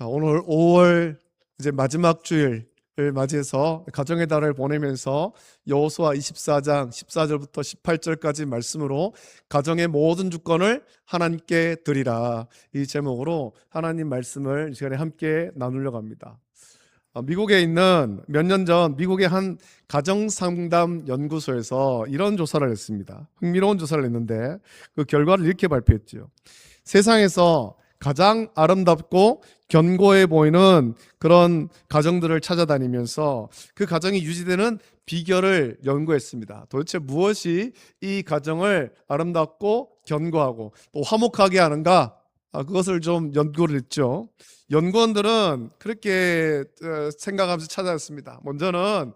자, 오늘 5월 이제 마지막 주일을 맞이해서 가정의 달을 보내면서 여호수아 24장 14절부터 18절까지 말씀으로 가정의 모든 주권을 하나님께 드리라, 이 제목으로 하나님 말씀을 이 시간에 함께 나누려고 합니다. 미국에 있는 몇 년 전 미국의 한 가정상담 연구소에서 이런 조사를 했습니다. 흥미로운 조사를 했는데 그 결과를 이렇게 발표했죠. 세상에서 가장 아름답고 견고해 보이는 그런 가정들을 찾아다니면서 그 가정이 유지되는 비결을 연구했습니다. 도대체 무엇이 이 가정을 아름답고 견고하고 또 화목하게 하는가? 그것을 좀 연구를 했죠. 연구원들은 그렇게 생각하면서 찾아냈습니다. 먼저는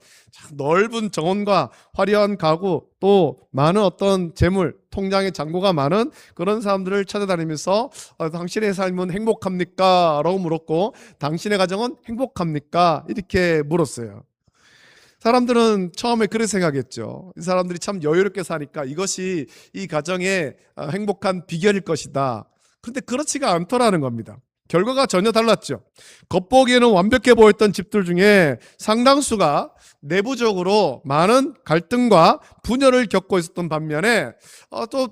넓은 정원과 화려한 가구, 또 많은 어떤 재물, 통장에 잔고가 많은 그런 사람들을 찾아다니면서 당신의 삶은 행복합니까? 라고 물었고, 당신의 가정은 행복합니까? 이렇게 물었어요. 사람들은 처음에 그렇게 생각했죠. 이 사람들이 참 여유롭게 사니까 이것이 이 가정의 행복한 비결일 것이다. 그런데 그렇지가 않더라는 겁니다. 결과가 전혀 달랐죠. 겉보기에는 완벽해 보였던 집들 중에 상당수가 내부적으로 많은 갈등과 분열을 겪고 있었던 반면에 또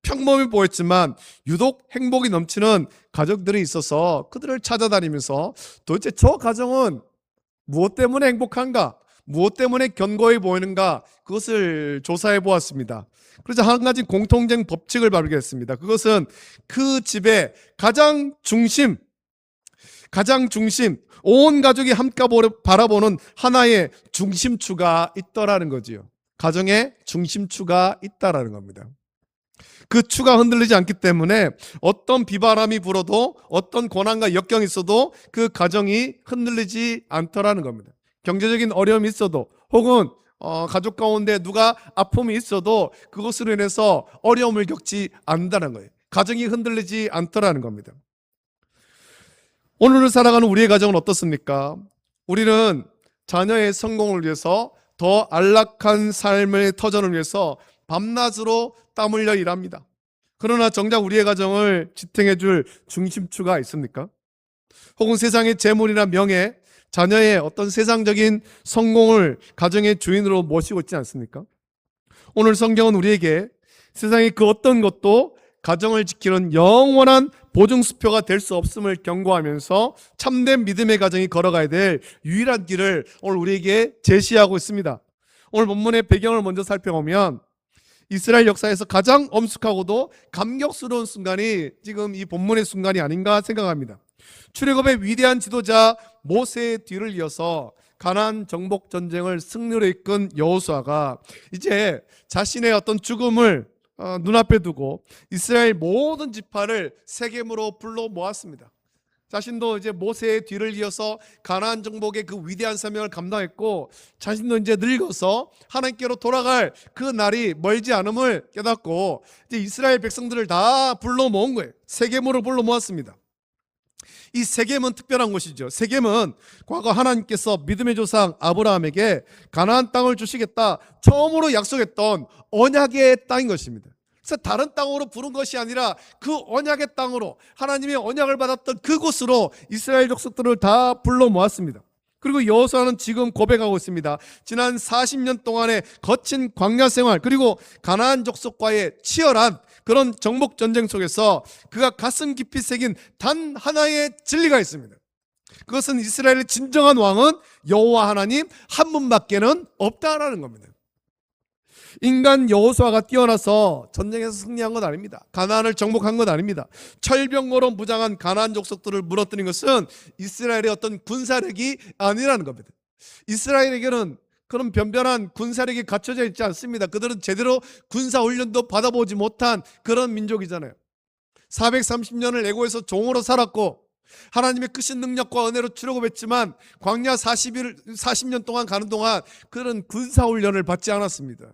평범해 보였지만 유독 행복이 넘치는 가정들이 있어서 그들을 찾아다니면서 도대체 저 가정은 무엇 때문에 행복한가? 무엇 때문에 견고해 보이는가? 그것을 조사해 보았습니다. 그래서 한 가지 공통된 법칙을 발견했습니다. 그것은 그 집의 가장 중심, 온 가족이 함께 바라보는 하나의 중심추가 있더라는 거지요. 가정의 중심추가 있다라는 겁니다. 그 추가 흔들리지 않기 때문에 어떤 비바람이 불어도, 어떤 고난과 역경이 있어도 그 가정이 흔들리지 않더라는 겁니다. 경제적인 어려움이 있어도, 혹은 가족 가운데 누가 아픔이 있어도 그것으로 인해서 어려움을 겪지 않는다는 거예요. 가정이 흔들리지 않더라는 겁니다. 오늘을 살아가는 우리의 가정은 어떻습니까? 우리는 자녀의 성공을 위해서, 더 안락한 삶의 터전을 위해서 밤낮으로 땀 흘려 일합니다. 그러나 정작 우리의 가정을 지탱해 줄 중심추가 있습니까? 혹은 세상의 재물이나 명예, 자녀의 어떤 세상적인 성공을 가정의 주인으로 모시고 있지 않습니까? 오늘 성경은 우리에게 세상의 그 어떤 것도 가정을 지키는 영원한 보증수표가 될 수 없음을 경고하면서 참된 믿음의 가정이 걸어가야 될 유일한 길을 오늘 우리에게 제시하고 있습니다. 오늘 본문의 배경을 먼저 살펴보면 이스라엘 역사에서 가장 엄숙하고도 감격스러운 순간이 지금 이 본문의 순간이 아닌가 생각합니다. 출애굽의 위대한 지도자 모세의 뒤를 이어서 가나안 정복 전쟁을 승리로 이끈 여호수아가 이제 자신의 어떤 죽음을 눈앞에 두고 이스라엘 모든 지파를 세겜으로 불러 모았습니다. 자신도 이제 모세의 뒤를 이어서 가나안 정복의 그 위대한 사명을 감당했고, 자신도 이제 늙어서 하나님께로 돌아갈 그 날이 멀지 않음을 깨닫고 이제 이스라엘 백성들을 다 불러 모은 거예요. 세겜으로 불러 모았습니다. 이 세겜은 특별한 곳이죠. 세겜은 과거 하나님께서 믿음의 조상 아브라함에게 가나안 땅을 주시겠다 처음으로 약속했던 언약의 땅인 것입니다. 그래서 다른 땅으로 부른 것이 아니라 그 언약의 땅으로, 하나님의 언약을 받았던 그곳으로 이스라엘 족속들을 다 불러 모았습니다. 그리고 여호수아는 지금 고백하고 있습니다. 지난 40년 동안의 거친 광야 생활, 그리고 가나안 족속과의 치열한 그런 정복 전쟁 속에서 그가 가슴 깊이 새긴 단 하나의 진리가 있습니다. 그것은 이스라엘의 진정한 왕은 여호와 하나님 한 분밖에는 없다라는 겁니다. 인간 여호수아가 뛰어나서 전쟁에서 승리한 것 아닙니다. 가나안을 정복한 것 아닙니다. 철병거로 무장한 가나안 족속들을 무너뜨린 것은 이스라엘의 어떤 군사력이 아니라는 겁니다. 이스라엘에게는 그런 변변한 군사력이 갖춰져 있지 않습니다. 그들은 제대로 군사훈련도 받아보지 못한 그런 민족이잖아요. 430년을 애고에서 종으로 살았고 하나님의 크신 능력과 은혜로 출애굽했지만 광야 40년 동안 가는 동안 그런 군사훈련을 받지 않았습니다.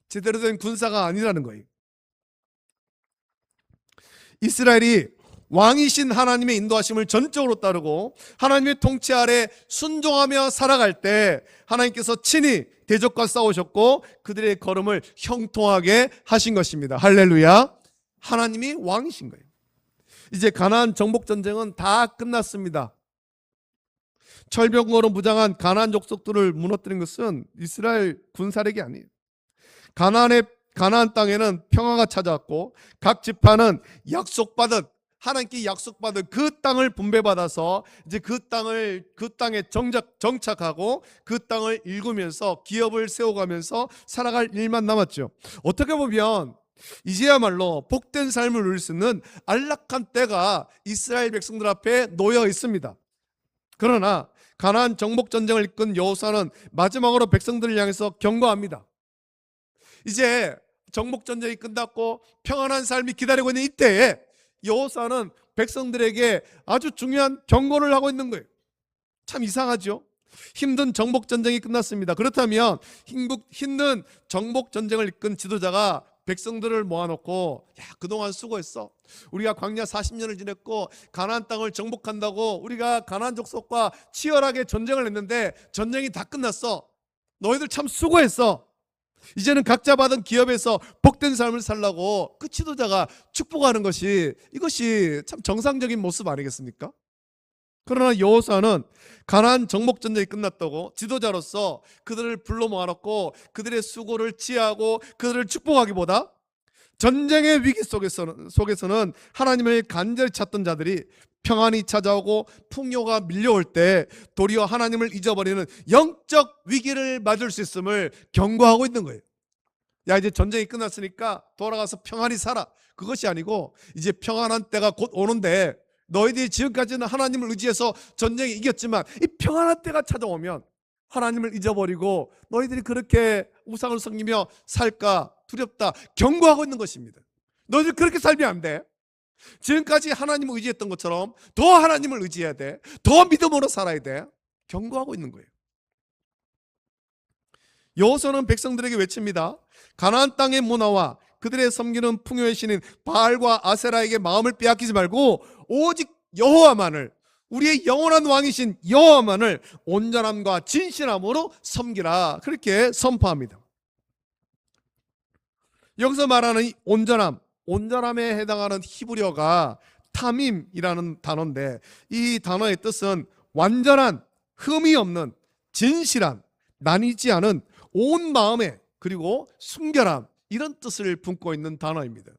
제대로 된 군사가 아니라는 거예요. 이스라엘이 왕이신 하나님의 인도하심을 전적으로 따르고 하나님의 통치 아래 순종하며 살아갈 때 하나님께서 친히 대적과 싸우셨고 그들의 걸음을 형통하게 하신 것입니다. 할렐루야. 하나님이 왕이신 거예요. 이제 가나안 정복 전쟁은 다 끝났습니다. 철병거로 무장한 가나안 족속들을 무너뜨린 것은 이스라엘 군사력이 아니에요. 가나안 땅에는 평화가 찾아왔고 각 지파는 약속받은, 하나님께 약속받은 그 땅을 분배받아서 이제 그 땅에 정착하고 그 땅을 일구면서 기업을 세워가면서 살아갈 일만 남았죠. 어떻게 보면 이제야말로 복된 삶을 누릴 수 있는 안락한 때가 이스라엘 백성들 앞에 놓여 있습니다. 그러나 가나안 정복 전쟁을 이끈 여호수아는 마지막으로 백성들을 향해서 경고합니다. 이제 정복 전쟁이 끝났고 평안한 삶이 기다리고 있는 이때에 여호수아는 백성들에게 아주 중요한 경고를 하고 있는 거예요. 참 이상하죠? 힘든 정복 전쟁이 끝났습니다. 그렇다면 힘든 정복 전쟁을 이끈 지도자가 백성들을 모아놓고, 야, 그동안 수고했어. 우리가 광야 40년을 지냈고 가나안 땅을 정복한다고 우리가 가나안 족속과 치열하게 전쟁을 했는데 전쟁이 다 끝났어. 너희들 참 수고했어. 이제는 각자 받은 기업에서 복된 삶을 살라고 그 지도자가 축복하는 이것이 참 정상적인 모습 아니겠습니까? 그러나 여호수아는 가나안 정복 전쟁이 끝났다고 지도자로서 그들을 불러 모아놓고 그들의 수고를 지하고 그들을 축복하기보다 전쟁의 위기 속에서는 하나님을 간절히 찾던 자들이 평안이 찾아오고 풍요가 밀려올 때 도리어 하나님을 잊어버리는 영적 위기를 맞을 수 있음을 경고하고 있는 거예요. 야, 이제 전쟁이 끝났으니까 돌아가서 평안히 살아. 그것이 아니고 이제 평안한 때가 곧 오는데 너희들이 지금까지는 하나님을 의지해서 전쟁에 이겼지만 이 평안한 때가 찾아오면 하나님을 잊어버리고 너희들이 그렇게 우상을 섬기며 살까 두렵다 경고하고 있는 것입니다. 너희들 그렇게 살면 안 돼. 지금까지 하나님을 의지했던 것처럼 더 하나님을 의지해야 돼. 더 믿음으로 살아야 돼. 경고하고 있는 거예요. 여호수아는 백성들에게 외칩니다. 가나안 땅의 문화와 그들의 섬기는 풍요의 신인 바알과 아세라에게 마음을 빼앗기지 말고 오직 여호와만을, 우리의 영원한 왕이신 여호와만을 온전함과 진실함으로 섬기라. 그렇게 선포합니다. 여기서 말하는 이 온전함에 해당하는 히브리어가 타밈이라는 단어인데 이 단어의 뜻은 완전한, 흠이 없는, 진실한, 나뉘지 않은 온 마음에 그리고 순결함, 이런 뜻을 품고 있는 단어입니다.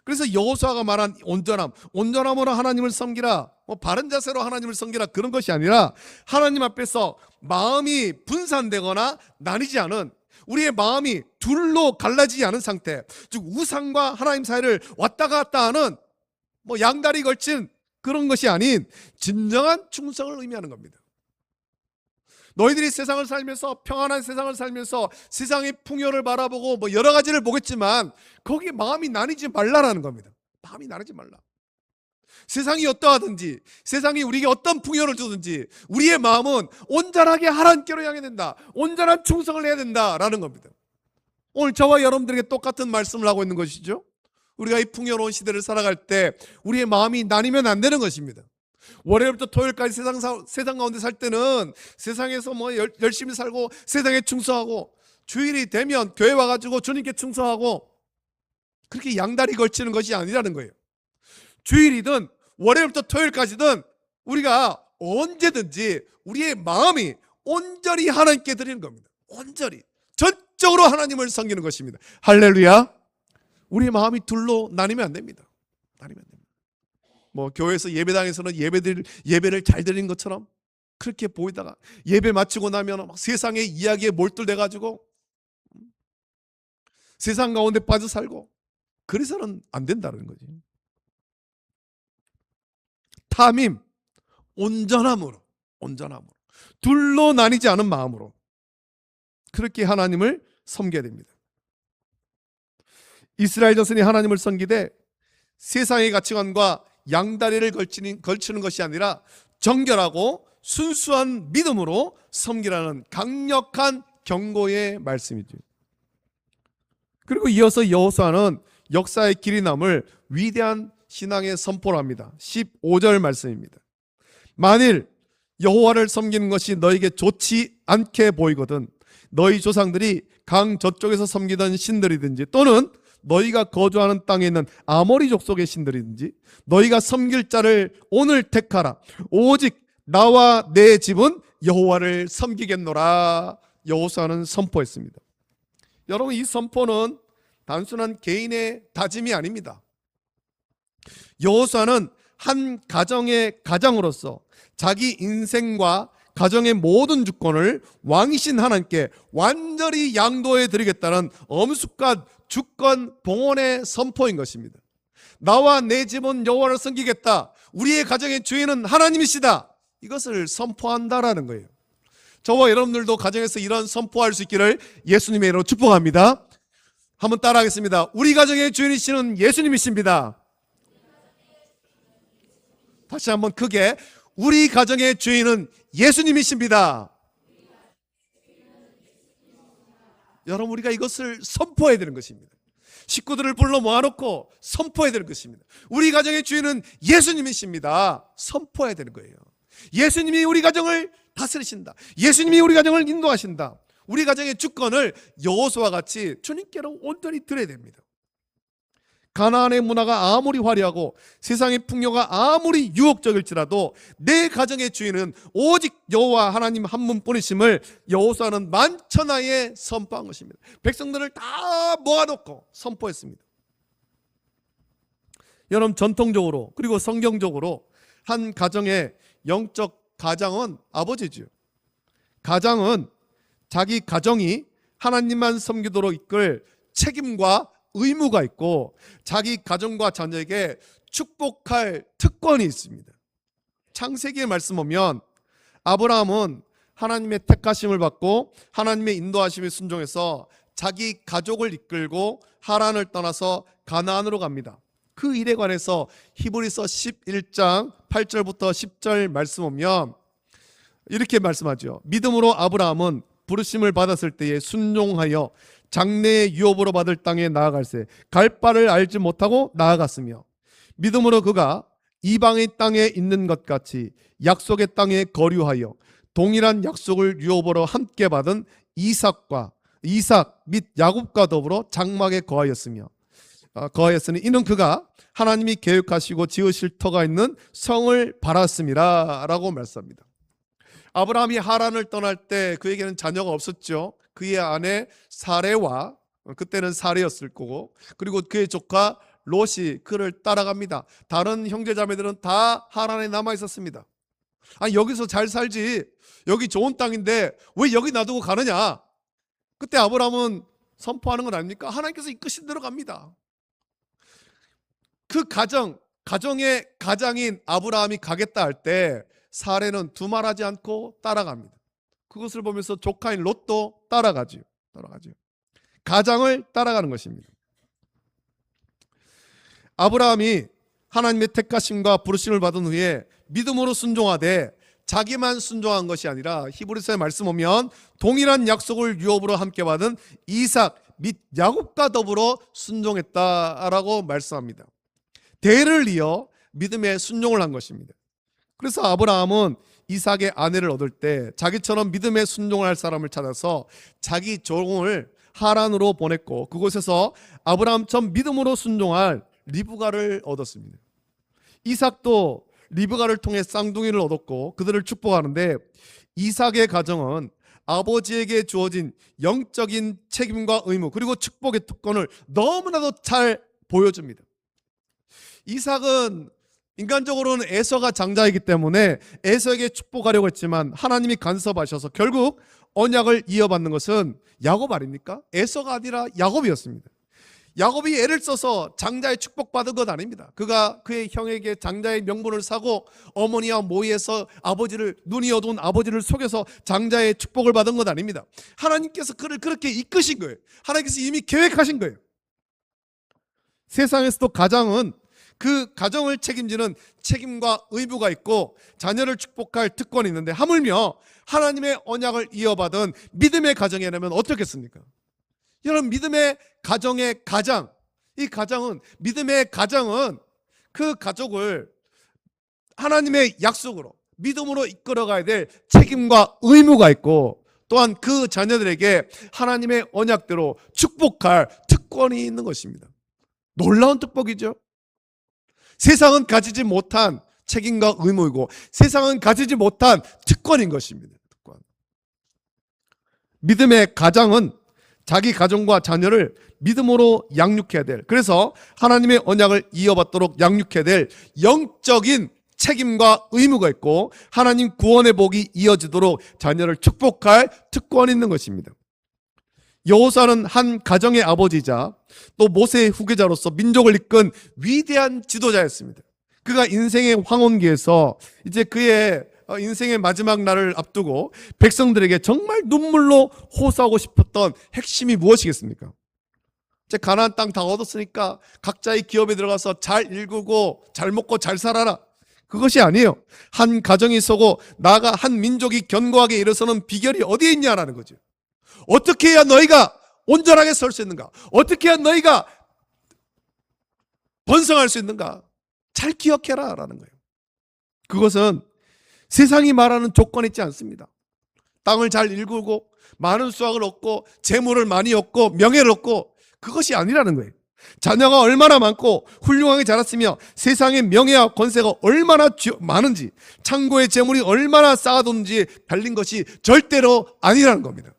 그래서 여호수아가 말한 온전함으로 하나님을 섬기라, 바른 자세로 하나님을 섬기라, 그런 것이 아니라 하나님 앞에서 마음이 분산되거나 나뉘지 않은, 우리의 마음이 둘로 갈라지지 않은 상태, 즉 우상과 하나님 사이를 왔다 갔다 하는 양다리 걸친 그런 것이 아닌 진정한 충성을 의미하는 겁니다. 너희들이 세상을 살면서, 평안한 세상을 살면서 세상의 풍요를 바라보고 여러 가지를 보겠지만 거기에 마음이 나뉘지 말라라는 겁니다. 마음이 나뉘지 말라. 세상이 어떠하든지, 세상이 우리에게 어떤 풍요를 주든지 우리의 마음은 온전하게 하나님께로 향해야 된다. 온전한 충성을 해야 된다라는 겁니다. 오늘 저와 여러분들에게 똑같은 말씀을 하고 있는 것이죠. 우리가 이 풍요로운 시대를 살아갈 때 우리의 마음이 나뉘면 안 되는 것입니다. 월요일부터 토요일까지 세상 가운데 살 때는 세상에서 열심히 살고 세상에 충성하고, 주일이 되면 교회 와가지고 주님께 충성하고, 그렇게 양다리 걸치는 것이 아니라는 거예요. 주일이든 월요일부터 토요일까지든 우리가 언제든지 우리의 마음이 온전히 하나님께 드리는 겁니다. 온전히 전적으로 하나님을 섬기는 것입니다. 할렐루야. 우리의 마음이 둘로 나뉘면 안 됩니다. 나뉘면 안 됩니다. 교회에서 예배당에서는 예배를 잘 드리는 것처럼 그렇게 보이다가 예배 마치고 나면 막 세상의 이야기에 몰두돼가지고 세상 가운데 빠져 살고, 그래서는 안 된다는 거지. 탐임, 온전함으로 둘로 나뉘지 않은 마음으로 그렇게 하나님을 섬겨야 됩니다. 이스라엘 자손이 하나님을 섬기되 세상의 가치관과 양다리를 걸치는 것이 아니라 정결하고 순수한 믿음으로 섬기라는 강력한 경고의 말씀이죠. 그리고 이어서 여호수아는 역사의 길이 남을 위대한 신앙의 선포를 합니다. 15절 말씀입니다. 만일 여호와를 섬기는 것이 너에게 좋지 않게 보이거든 너희 조상들이 강 저쪽에서 섬기던 신들이든지 또는 너희가 거주하는 땅에 있는 아모리 족속의 신들이든지 너희가 섬길 자를 오늘 택하라. 오직 나와 내 집은 여호와를 섬기겠노라. 여호수아는 선포했습니다. 여러분, 이 선포는 단순한 개인의 다짐이 아닙니다. 여호수아는 한 가정의 가장으로서 자기 인생과 가정의 모든 주권을 왕이신 하나님께 완전히 양도해 드리겠다는 엄숙한 주권 봉헌의 선포인 것입니다. 나와 내 집은 여호와를 섬기겠다. 우리의 가정의 주인은 하나님이시다. 이것을 선포한다라는 거예요. 저와 여러분들도 가정에서 이런 선포할 수 있기를 예수님의 이름으로 축복합니다. 한번 따라하겠습니다. 우리 가정의 주인이시는 예수님이십니다. 다시 한번 크게, 우리 가정의 주인은 예수님이십니다. 여러분, 우리가 이것을 선포해야 되는 것입니다. 식구들을 불러 모아놓고 선포해야 되는 것입니다. 우리 가정의 주인은 예수님이십니다. 선포해야 되는 거예요. 예수님이 우리 가정을 다스리신다. 예수님이 우리 가정을 인도하신다. 우리 가정의 주권을 여호수아와 같이 주님께로 온전히 드려야 됩니다. 가나안의 문화가 아무리 화려하고 세상의 풍요가 아무리 유혹적일지라도 내 가정의 주인은 오직 여호와 하나님 한 분뿐이심을 여호수아는 만천하에 선포한 것입니다. 백성들을 다 모아놓고 선포했습니다. 여러분, 전통적으로 그리고 성경적으로 한 가정의 영적 가장은 아버지죠. 가장은 자기 가정이 하나님만 섬기도록 이끌 책임과 의무가 있고 자기 가정과 자녀에게 축복할 특권이 있습니다. 창세기의 말씀 보면 아브라함은 하나님의 택하심을 받고 하나님의 인도하심에 순종해서 자기 가족을 이끌고 하란을 떠나서 가나안으로 갑니다. 그 일에 관해서 히브리서 11장 8절부터 10절 말씀 보면 이렇게 말씀하죠. 믿음으로 아브라함은 부르심을 받았을 때에 순종하여 장래의 유업으로 받을 땅에 나아갈새 갈 바를 알지 못하고 나아갔으며 믿음으로 그가 이방의 땅에 있는 것 같이 약속의 땅에 거류하여 동일한 약속을 유업으로 함께 받은 이삭 및 야곱과 더불어 장막에 거하였으니 이는 그가 하나님이 계획하시고 지으실 터가 있는 성을 바랐음이라 라고 말씀합니다. 아브라함이 하란을 떠날 때 그에게는 자녀가 없었죠. 그의 아내 사레와, 그때는 사레였을 거고, 그리고 그의 조카 롯이 그를 따라갑니다. 다른 형제자매들은 다 하란에 남아 있었습니다. 아니, 여기서 잘 살지, 여기 좋은 땅인데 왜 여기 놔두고 가느냐. 그때 아브라함은 선포하는 건 아닙니까? 하나님께서 이끄신 대로 갑니다. 그 가정의 가장인 아브라함이 가겠다 할 때 사레는 두말하지 않고 따라갑니다. 그것을 보면서 조카인 롯도 따라가죠. 가장을 따라가는 것입니다. 아브라함이 하나님의 택하심과 부르심을 받은 후에 믿음으로 순종하되 자기만 순종한 것이 아니라 히브리서의 말씀 보면 동일한 약속을 유업으로 함께 받은 이삭 및 야곱과 더불어 순종했다라고 말씀합니다. 대를 이어 믿음에 순종을 한 것입니다. 그래서 아브라함은 이삭의 아내를 얻을 때 자기처럼 믿음에 순종을 할 사람을 찾아서 자기 종을 하란으로 보냈고 그곳에서 아브라함처럼 믿음으로 순종할 리브가를 얻었습니다. 이삭도 리브가를 통해 쌍둥이를 얻었고 그들을 축복하는데 이삭의 가정은 아버지에게 주어진 영적인 책임과 의무 그리고 축복의 특권을 너무나도 잘 보여줍니다. 이삭은 인간적으로는 에서가 장자이기 때문에 에서에게 축복하려고 했지만 하나님이 간섭하셔서 결국 언약을 이어받는 것은 야곱 아닙니까? 에서가 아니라 야곱이었습니다. 야곱이 애를 써서 장자의 축복받은 것 아닙니다. 그가 그의 형에게 장자의 명분을 사고 어머니와 모의해서 눈이 어두운 아버지를 속여서 장자의 축복을 받은 것 아닙니다. 하나님께서 그를 그렇게 이끄신 거예요. 하나님께서 이미 계획하신 거예요. 세상에서도 가장은 그 가정을 책임지는 책임과 의무가 있고 자녀를 축복할 특권이 있는데 하물며 하나님의 언약을 이어받은 믿음의 가정이라면 어떻겠습니까? 여러분, 믿음의 가정의 가장, 이 가정은 믿음의 가정은 그 가족을 하나님의 약속으로 믿음으로 이끌어가야 될 책임과 의무가 있고 또한 그 자녀들에게 하나님의 언약대로 축복할 특권이 있는 것입니다. 놀라운 축복이죠. 세상은 가지지 못한 책임과 의무이고 세상은 가지지 못한 특권인 것입니다. 특권. 믿음의 가장은 자기 가정과 자녀를 믿음으로 양육해야 될, 그래서 하나님의 언약을 이어받도록 양육해야 될 영적인 책임과 의무가 있고 하나님 구원의 복이 이어지도록 자녀를 축복할 특권이 있는 것입니다. 여호수아는 한 가정의 아버지이자 또 모세의 후계자로서 민족을 이끈 위대한 지도자였습니다. 그가 인생의 황혼기에서 이제 그의 인생의 마지막 날을 앞두고 백성들에게 정말 눈물로 호소하고 싶었던 핵심이 무엇이겠습니까? 이제 가나안 땅 다 얻었으니까 각자의 기업에 들어가서 잘 일구고 잘 먹고 잘 살아라. 그것이 아니에요. 한 가정이 서고 나아가 한 민족이 견고하게 일어서는 비결이 어디에 있냐라는 거죠. 어떻게 해야 너희가 온전하게 설 수 있는가? 어떻게 해야 너희가 번성할 수 있는가? 잘 기억해라 라는 거예요. 그것은 세상이 말하는 조건이 있지 않습니다. 땅을 잘 일구고 많은 수확을 얻고 재물을 많이 얻고 명예를 얻고 그것이 아니라는 거예요. 자녀가 얼마나 많고 훌륭하게 자랐으며 세상의 명예와 권세가 얼마나 많은지 창고의 재물이 얼마나 쌓아뒀는지 달린 것이 절대로 아니라는 겁니다.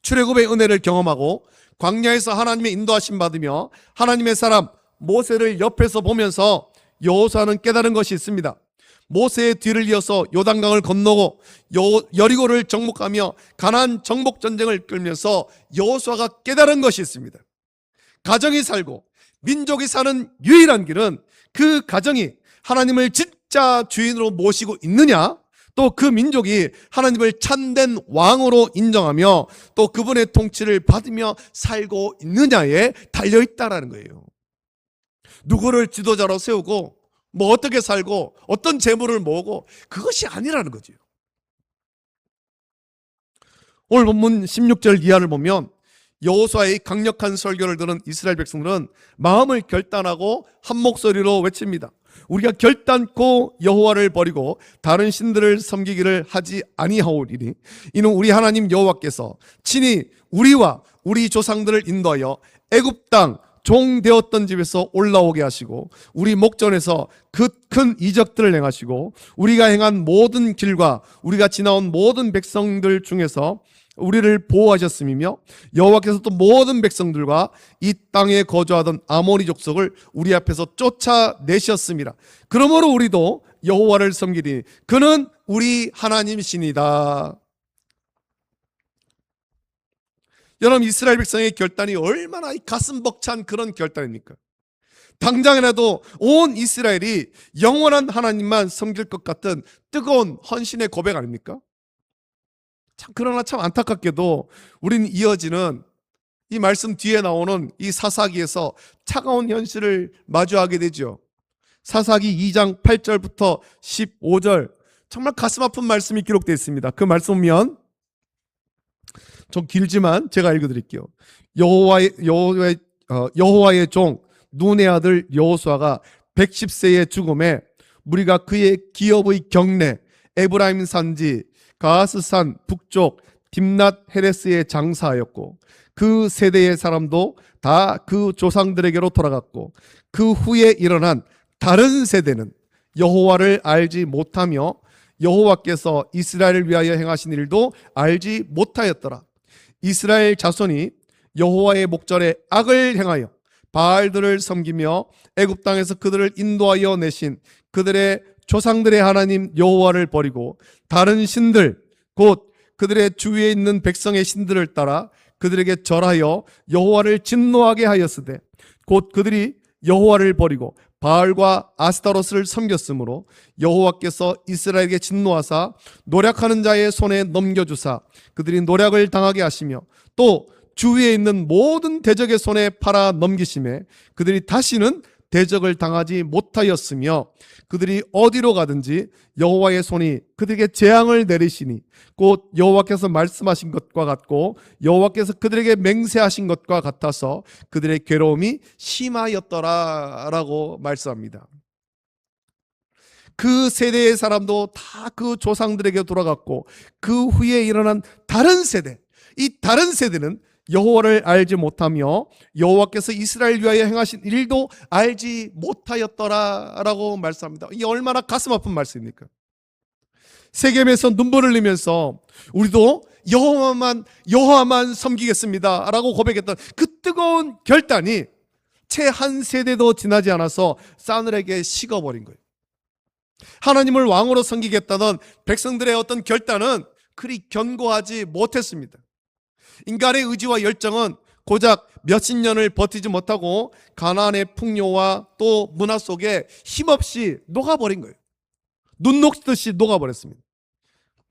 출애굽의 은혜를 경험하고 광야에서 하나님의 인도하심 받으며 하나님의 사람 모세를 옆에서 보면서 여호수아는 깨달은 것이 있습니다. 모세의 뒤를 이어서 요단강을 건너고 여리고를 정복하며 가나안 정복 전쟁을 끌면서 여호수아가 깨달은 것이 있습니다. 가정이 살고 민족이 사는 유일한 길은 그 가정이 하나님을 진짜 주인으로 모시고 있느냐, 또 그 민족이 하나님을 참된 왕으로 인정하며 또 그분의 통치를 받으며 살고 있느냐에 달려있다라는 거예요. 누구를 지도자로 세우고 뭐 어떻게 살고 어떤 재물을 모으고 그것이 아니라는 거죠. 오늘 본문 16절 이하를 보면 여호수아의 강력한 설교를 들은 이스라엘 백성들은 마음을 결단하고 한 목소리로 외칩니다. 우리가 결단코 여호와를 버리고 다른 신들을 섬기기를 하지 아니하오리니 이는 우리 하나님 여호와께서 친히 우리와 우리 조상들을 인도하여 애굽 땅 종 되었던 집에서 올라오게 하시고 우리 목전에서 그 큰 이적들을 행하시고 우리가 행한 모든 길과 우리가 지나온 모든 백성들 중에서 우리를 보호하셨음이며 여호와께서 또 모든 백성들과 이 땅에 거주하던 아모리 족속을 우리 앞에서 쫓아내셨습니다. 그러므로 우리도 여호와를 섬기리니 그는 우리 하나님이시니다. 여러분, 이스라엘 백성의 결단이 얼마나 가슴 벅찬 그런 결단입니까? 당장이라도 온 이스라엘이 영원한 하나님만 섬길 것 같은 뜨거운 헌신의 고백 아닙니까? 그러나 참 안타깝게도 우리는 이어지는 이 말씀 뒤에 나오는 이 사사기에서 차가운 현실을 마주하게 되죠. 사사기 2장 8절부터 15절 정말 가슴 아픈 말씀이 기록되어 있습니다. 그 말씀 보면 좀 길지만 제가 읽어드릴게요. 여호와의 종 눈의 아들 여호수아가 110세의 죽음에 무리가 그의 기업의 경내 에브라임 산지 가스산 북쪽 딥낫 헤레스에 장사하였고 그 세대의 사람도 다 그 조상들에게로 돌아갔고 그 후에 일어난 다른 세대는 여호와를 알지 못하며 여호와께서 이스라엘을 위하여 행하신 일도 알지 못하였더라. 이스라엘 자손이 여호와의 목전에 악을 행하여 바알들을 섬기며 애굽 땅에서 그들을 인도하여 내신 그들의 조상들의 하나님 여호와를 버리고 다른 신들 곧 그들의 주위에 있는 백성의 신들을 따라 그들에게 절하여 여호와를 진노하게 하였으되 곧 그들이 여호와를 버리고 바알과 아스타로스를 섬겼으므로 여호와께서 이스라엘에게 진노하사 노략하는 자의 손에 넘겨주사 그들이 노략을 당하게 하시며 또 주위에 있는 모든 대적의 손에 팔아 넘기심에 그들이 다시는 대적을 당하지 못하였으며 그들이 어디로 가든지 여호와의 손이 그들에게 재앙을 내리시니 곧 여호와께서 말씀하신 것과 같고 여호와께서 그들에게 맹세하신 것과 같아서 그들의 괴로움이 심하였더라라고 말씀합니다. 그 세대의 사람도 다 그 조상들에게 돌아갔고 그 후에 일어난 다른 세대, 이 다른 세대는 여호와를 알지 못하며 여호와께서 이스라엘 위하여 행하신 일도 알지 못하였더라라고 말씀합니다. 이게 얼마나 가슴 아픈 말씀입니까? 세겜에서 눈물을 흘리면서 우리도 여호와만 섬기겠습니다라고 고백했던 그 뜨거운 결단이 채 한 세대도 지나지 않아서 싸늘하게 식어버린 거예요. 하나님을 왕으로 섬기겠다던 백성들의 어떤 결단은 그리 견고하지 못했습니다. 인간의 의지와 열정은 고작 몇십 년을 버티지 못하고 가나안의 풍요와 또 문화 속에 힘없이 녹아버린 거예요. 눈 녹듯이 녹아버렸습니다.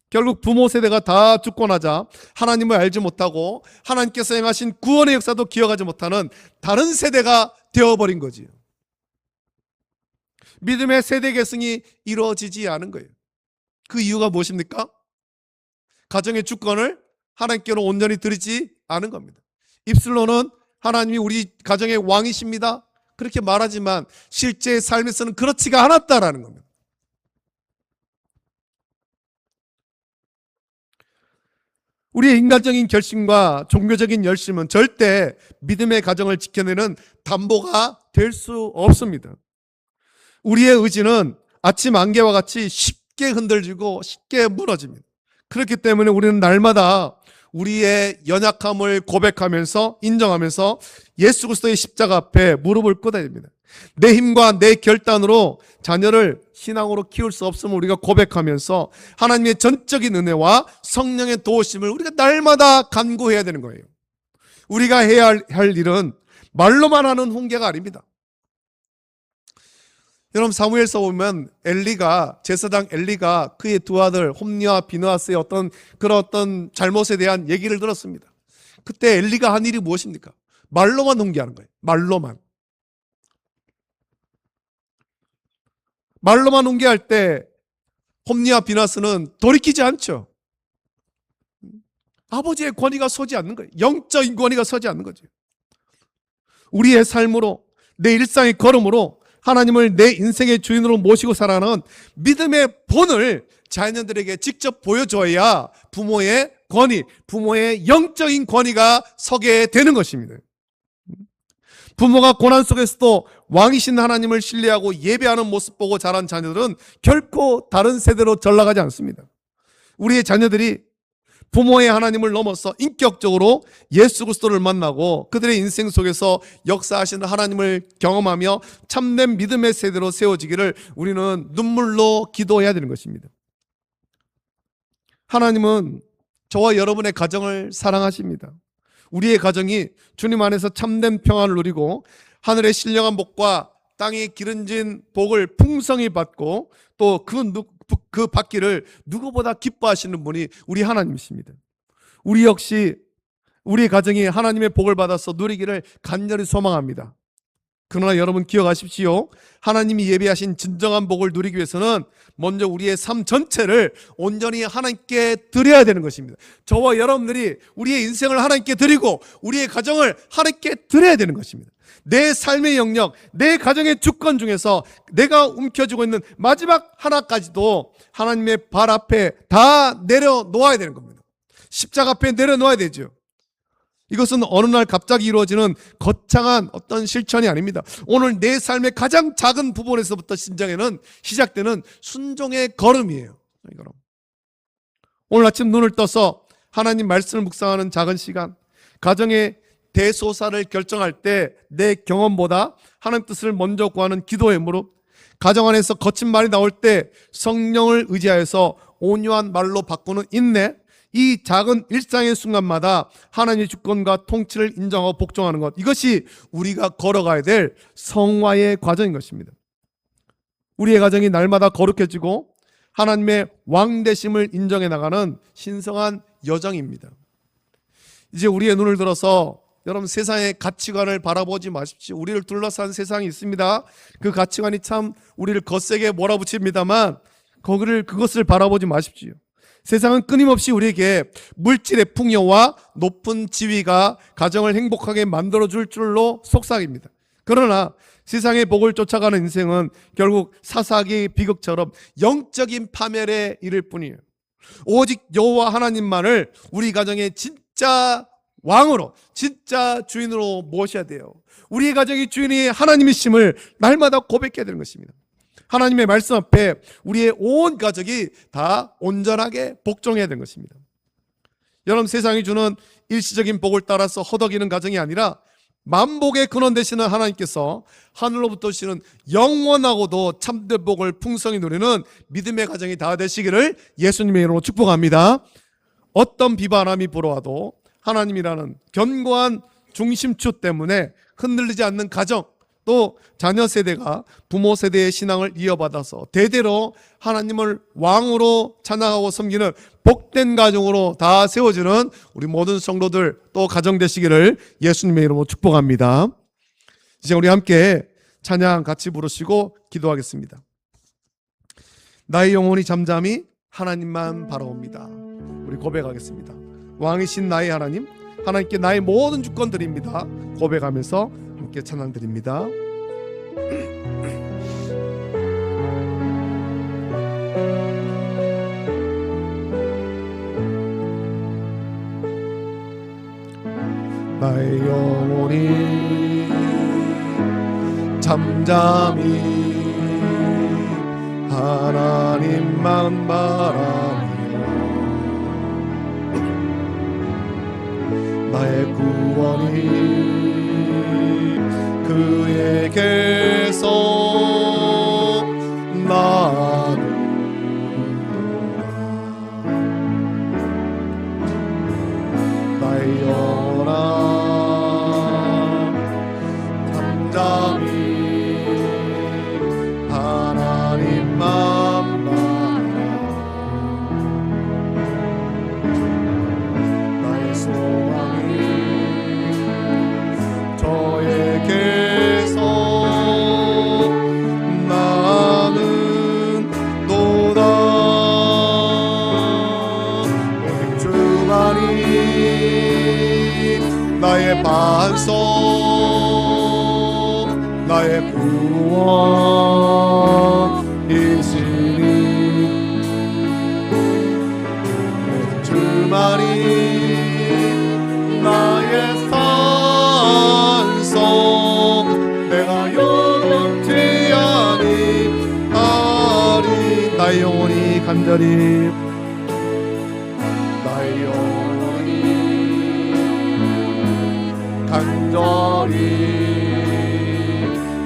결국 부모 세대가 다 죽고 나자 하나님을 알지 못하고 하나님께서 행하신 구원의 역사도 기억하지 못하는 다른 세대가 되어버린 거지요. 믿음의 세대 계승이 이루어지지 않은 거예요. 그 이유가 무엇입니까? 가정의 주권을 하나님께로 온전히 드리지 않은 겁니다. 입술로는 하나님이 우리 가정의 왕이십니다, 그렇게 말하지만 실제 삶에서는 그렇지가 않았다라는 겁니다. 우리의 인간적인 결심과 종교적인 열심은 절대 믿음의 가정을 지켜내는 담보가 될 수 없습니다. 우리의 의지는 아침 안개와 같이 쉽게 흔들리고 쉽게 무너집니다. 그렇기 때문에 우리는 날마다 우리의 연약함을 고백하면서 인정하면서 예수 그리스도의 십자가 앞에 무릎을 꿇어야 됩니다. 내 힘과 내 결단으로 자녀를 신앙으로 키울 수 없음을 우리가 고백하면서 하나님의 전적인 은혜와 성령의 도우심을 우리가 날마다 간구해야 되는 거예요. 우리가 해야 할 일은 말로만 하는 훈계가 아닙니다. 여러분, 사무엘서 보면 제사장 엘리가 그의 두 아들 홈니와 비느하스의 어떤 잘못에 대한 얘기를 들었습니다. 그때 엘리가 한 일이 무엇입니까? 말로만 훈계하는 거예요. 말로만 훈계할 때 홈니와 비느하스는 돌이키지 않죠. 아버지의 권위가 서지 않는 거예요. 영적인 권위가 서지 않는 거죠. 우리의 삶으로, 내 일상의 걸음으로 하나님을 내 인생의 주인으로 모시고 살아가는 믿음의 본을 자녀들에게 직접 보여줘야 부모의 권위, 부모의 영적인 권위가 서게 되는 것입니다. 부모가 고난 속에서도 왕이신 하나님을 신뢰하고 예배하는 모습 보고 자란 자녀들은 결코 다른 세대로 전락하지 않습니다. 우리의 자녀들이 부모의 하나님을 넘어서 인격적으로 예수 그리스도를 만나고 그들의 인생 속에서 역사하시는 하나님을 경험하며 참된 믿음의 세대로 세워지기를 우리는 눈물로 기도해야 되는 것입니다. 하나님은 저와 여러분의 가정을 사랑하십니다. 우리의 가정이 주님 안에서 참된 평안을 누리고 하늘의 신령한 복과 땅에 기름진 복을 풍성히 받고 또 그 받기를 누구보다 기뻐하시는 분이 우리 하나님이십니다. 우리 역시 우리 가정이 하나님의 복을 받아서 누리기를 간절히 소망합니다. 그러나 여러분 기억하십시오. 하나님이 예비하신 진정한 복을 누리기 위해서는 먼저 우리의 삶 전체를 온전히 하나님께 드려야 되는 것입니다. 저와 여러분들이 우리의 인생을 하나님께 드리고 우리의 가정을 하나님께 드려야 되는 것입니다. 내 삶의 영역, 내 가정의 주권 중에서 내가 움켜쥐고 있는 마지막 하나까지도 하나님의 발 앞에 다 내려놓아야 되는 겁니다. 십자가 앞에 내려놓아야 되죠. 이것은 어느 날 갑자기 이루어지는 거창한 어떤 실천이 아닙니다. 오늘 내 삶의 가장 작은 부분에서부터 시작되는 순종의 걸음이에요. 오늘 아침 눈을 떠서 하나님 말씀을 묵상하는 작은 시간, 가정의 대소사를 결정할 때 내 경험보다 하나님 뜻을 먼저 구하는 기도의 무릎, 가정 안에서 거친 말이 나올 때 성령을 의지하여서 온유한 말로 바꾸는 인내, 이 작은 일상의 순간마다 하나님의 주권과 통치를 인정하고 복종하는 것, 이것이 우리가 걸어가야 될 성화의 과정인 것입니다. 우리의 가정이 날마다 거룩해지고 하나님의 왕되심을 인정해 나가는 신성한 여정입니다. 이제 우리의 눈을 들어서 여러분 세상의 가치관을 바라보지 마십시오. 우리를 둘러싼 세상이 있습니다. 그 가치관이 참 우리를 거세게 몰아붙입니다만 그것을 바라보지 마십시오. 세상은 끊임없이 우리에게 물질의 풍요와 높은 지위가 가정을 행복하게 만들어줄 줄로 속삭입니다. 그러나 세상의 복을 쫓아가는 인생은 결국 사사기 비극처럼 영적인 파멸에 이를 뿐이에요. 오직 여호와 하나님만을 우리 가정의 진짜 왕으로, 진짜 주인으로 모셔야 돼요. 우리의 가정의 주인이 하나님이심을 날마다 고백해야 되는 것입니다. 하나님의 말씀 앞에 우리의 온 가족이 다 온전하게 복종해야 되는 것입니다. 여러분, 세상이 주는 일시적인 복을 따라서 허덕이는 가정이 아니라 만복의 근원 되시는 하나님께서 하늘로부터 오시는 영원하고도 참된 복을 풍성히 누리는 믿음의 가정이 다 되시기를 예수님의 이름으로 축복합니다. 어떤 비바람이 불어와도 하나님이라는 견고한 중심축 때문에 흔들리지 않는 가정, 또 자녀 세대가 부모 세대의 신앙을 이어받아서 대대로 하나님을 왕으로 찬양하고 섬기는 복된 가정으로 다 세워지는 우리 모든 성도들, 또 가정 되시기를 예수님의 이름으로 축복합니다. 이제 우리 함께 찬양 같이 부르시고 기도하겠습니다. 나의 영혼이 잠잠히 하나님만 바라옵니다. 우리 고백하겠습니다. 왕이신 나의 하나님, 하나님께 나의 모든 주권 드립니다. 고백하면서 함께 찬양 드립니다. 나의 영혼이 잠잠히 하나님만 바라며 나의 구원이 그에게서 나누노라. 나의 영혼아 잠잠히 하나님만 바라. 나의 소망이 저에게서 나는도다. 오직 주만이 나의 반석, 나의 구원이시니. 오직 주만이 나의 산성, 내가 영원치 아니하리. 나의 영혼이 간절히, 나의 영혼이 간절히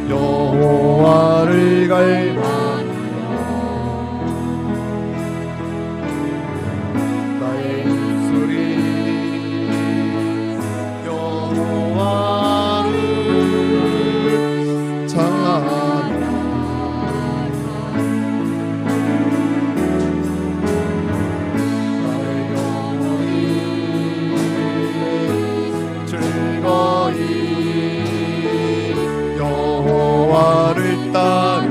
여호와를 갈망하며 나의 입술이 여호와를 찬양하며 나의 영혼이 즐거이 여호와를 따르.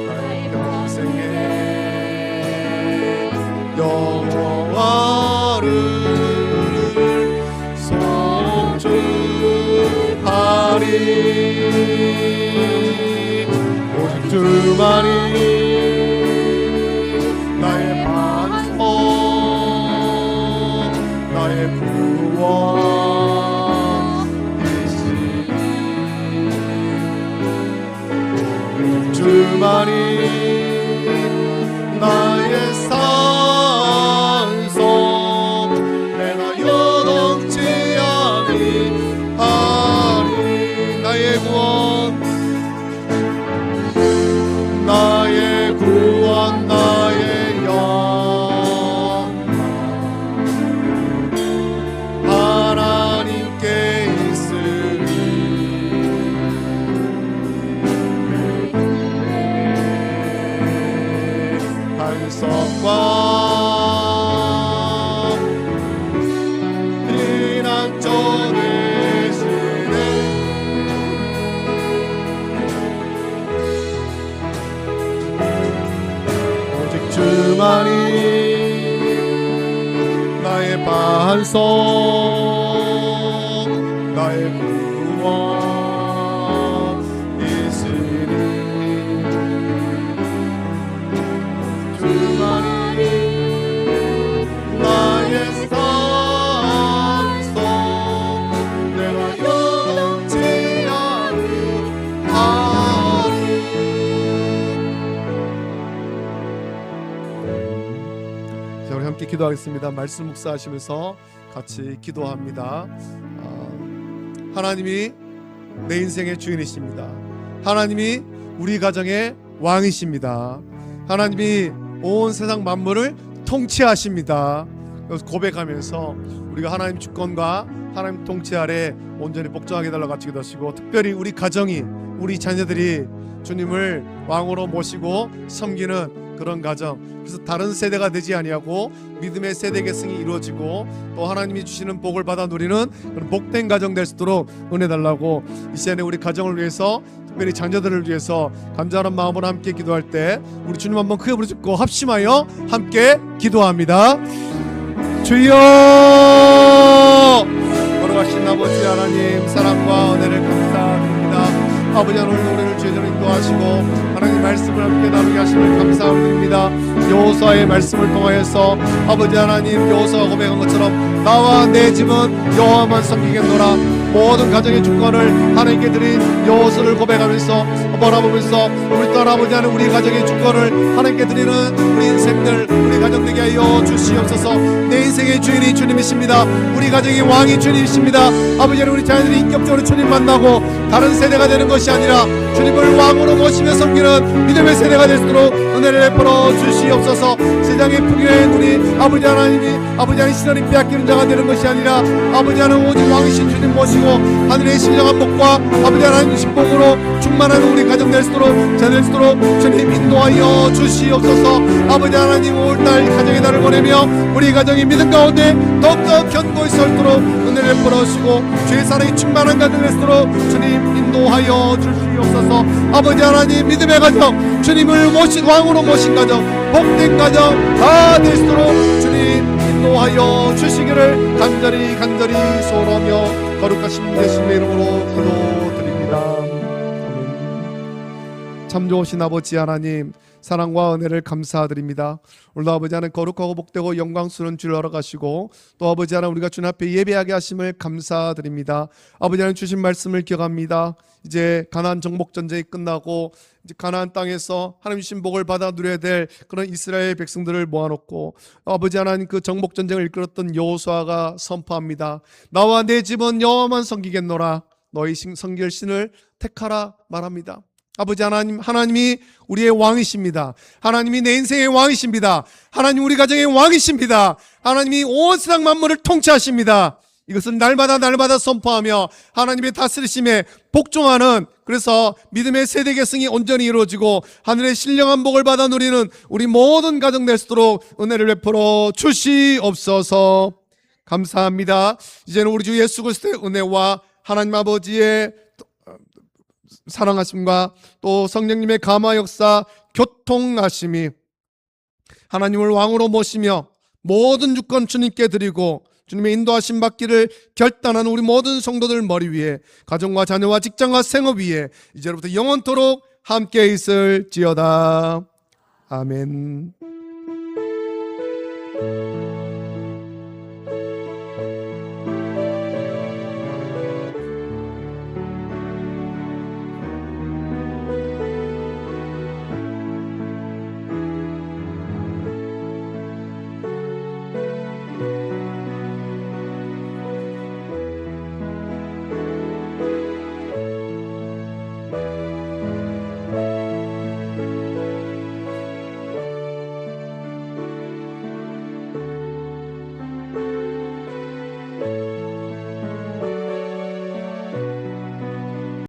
나의 평생에 여호와를 송축하리. 오직 주만이 나의 반석, 나의 구원이시니. 주만이 나의 산성, 내가 여동치 아니하리. 나의 구원, 나의 구원, 나의 영광 하나님께 있으리. 반석과 피난처 되시네. 오직 주만이 나의 반석, 나의 구원이시니. 주만이 자, 우리 함께 기도하겠습니다. 말씀 묵상하시면서 같이 기도합니다. 하나님이 내 인생의 주인이십니다. 하나님이 우리 가정의 왕이십니다. 하나님이 온 세상 만물을 통치하십니다. 그래서 고백하면서 우리가 하나님 주권과 하나님 통치 아래 온전히 복종하게 해달라고 같이 기도하시고, 특별히 우리 가정이, 우리 자녀들이 주님을 왕으로 모시고 섬기는 그런 가정, 그래서 다른 세대가 되지 아니하고 믿음의 세대 계승이 이루어지고 또 하나님이 주시는 복을 받아 누리는 그런 복된 가정 될 수 있도록 은혜 달라고, 이 시간에 우리 가정을 위해서, 특별히 자녀들을 위해서 감사하는 마음으로 함께 기도할 때 우리 주님 한번 크게 부르짖고 합심하여 함께 기도합니다. 주여, 걸어가신 아버지 하나님, 사랑과 은혜를 감사드립니다. 아버지 하나님, 우리를 주의대로 인도하시고 하나님 말씀을 함께 나누게 하심을 감사드립니다. 여호수아의 말씀을 통하여서 아버지 하나님, 여호수아가 고백한 것처럼 나와 내 집은 여호와만 섬기겠노라, 모든 가정의 주권을 하나님께 드린 여호수아를 고백하면서 바라보면서 우리 딸 아버지 하나님, 우리 가정의 주권을 하나님께 드리는 우리 인생들, 우리 가정 되게 하여 주시옵소서. 내 인생의 주인이 주님이십니다. 우리 가정의 왕이 주님이십니다. 아버지 하나님, 우리 자녀들이 인격적으로 주님 만나고 다른 세대가 되는 것이 아니라 주님을 왕으로 모시며 섬기는 믿음의 세대가 될 수 있도록 은혜를 베풀어 주시옵소서. 세상의 풍요에 우리 아버지 하나님이 아버지 하나님 시선이 빼앗기는 자가 되는 것이 아니라 아버지 하나님 오직 왕이신 주님 모시고 하늘의 신령한 복과 아버지 하나님 신복으로 충만한 우리 가정 될 수 있도록 자녀 될 수 있도록 주님 인도하여 주시옵소서. 아버지 하나님, 올달 가정의 날을 보내며 우리 가정이 믿음 가운데 더욱더 견고히 서 있도록 은혜를 베풀어 주시고 주의 사랑이 충만한 가정 될 수 있도록 주님 인도하여 주시옵소서. 아버지 하나님, 믿음의 가정, 주님을 모신 왕으로 모신 가정, 복된 가정 다 될 수 있도록 주님 인도하여 주시기를 간절히 소원하며 거룩하신 예수님의 이름으로 기도드립니다. 아멘. 참 좋으신 아버지 하나님, 사랑과 은혜를 감사드립니다. 오늘도 아버지 하나님, 거룩하고 복되고 영광스러운 주를 허락하시고 또 아버지 하나님, 우리가 주님 앞에 예배하게 하심을 감사드립니다. 아버지 하나님, 주신 말씀을 기억합니다. 이제 가나안 정복 전쟁이 끝나고 이제 가나안 땅에서 하나님 주신 복을 받아 누려야 될 그런 이스라엘 백성들을 모아놓고 아버지 하나님, 그 정복 전쟁을 이끌었던 여호수아가 선포합니다. 나와 내 집은 여호와만 섬기겠노라, 너희 섬길 신을 택하라 말합니다. 아버지 하나님, 하나님이 우리의 왕이십니다. 하나님이 내 인생의 왕이십니다. 하나님 우리 가정의 왕이십니다. 하나님이 온 세상 만물을 통치하십니다. 이것은 날마다 선포하며 하나님의 다스리심에 복종하는, 그래서 믿음의 세대 계승이 온전히 이루어지고 하늘의 신령한 복을 받아 누리는 우리 모든 가정 될 수 있도록 은혜를 베풀어 주시옵소서. 감사합니다. 이제는 우리 주 예수 그리스도의 은혜와 하나님 아버지의 사랑하심과 또 성령님의 감화 역사 교통하심이 하나님을 왕으로 모시며 모든 주권 주님께 드리고 주님의 인도하심 받기를 결단하는 우리 모든 성도들 머리 위에, 가정과 자녀와 직장과 생업 위에 이제로부터 영원토록 함께 있을지어다. 아멘.